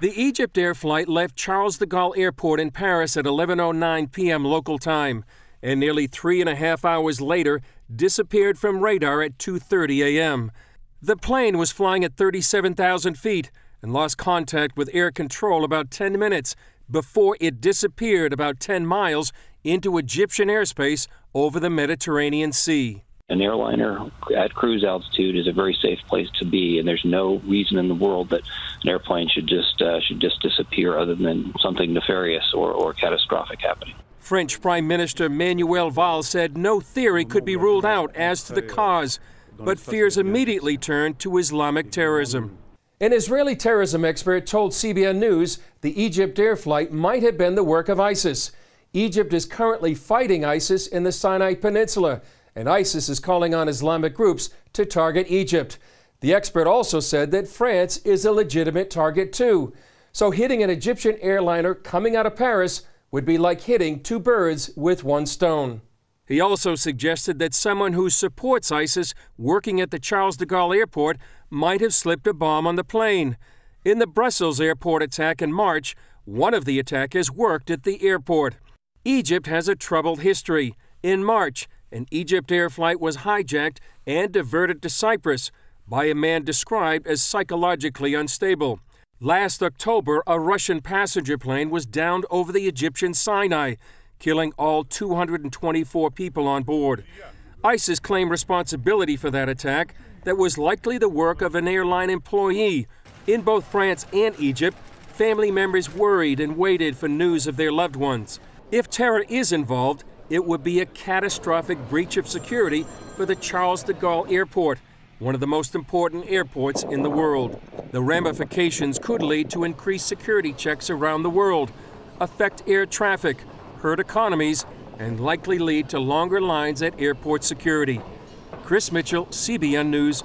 The EgyptAir flight left Charles de Gaulle Airport in Paris at 11:09 p.m. local time, and nearly 3.5 hours later disappeared from radar at 2:30 a.m. The plane was flying at 37,000 feet and lost contact with air control about 10 minutes before it disappeared about 10 miles into Egyptian airspace over the Mediterranean Sea. An airliner at cruise altitude is a very safe place to be, and there's no reason in the world that an airplane should just disappear other than something nefarious or catastrophic happening. French Prime Minister Manuel Valls said no theory could be ruled out as to the cause, but fears immediately turned to Islamic terrorism. An Israeli terrorism expert told CBN News the EgyptAir flight might have been the work of ISIS. Egypt is currently fighting ISIS in the Sinai Peninsula, and ISIS is calling on Islamic groups to target Egypt. The expert also said that France is a legitimate target too. So hitting an Egyptian airliner coming out of Paris would be like hitting two birds with one stone. He also suggested that someone who supports ISIS working at the Charles de Gaulle Airport might have slipped a bomb on the plane. In the Brussels airport attack in March, one of the attackers worked at the airport. Egypt has a troubled history. In March, an EgyptAir flight was hijacked and diverted to Cyprus by a man described as psychologically unstable. Last October, a Russian passenger plane was downed over the Egyptian Sinai, killing all 224 people on board. ISIS claimed responsibility for that attack that was likely the work of an airline employee. In both France and Egypt, family members worried and waited for news of their loved ones. If terror is involved, it would be a catastrophic breach of security for the Charles de Gaulle Airport, one of the most important airports in the world. The ramifications could lead to increased security checks around the world, affect air traffic, hurt economies, and likely lead to longer lines at airport security. Chris Mitchell, CBN News.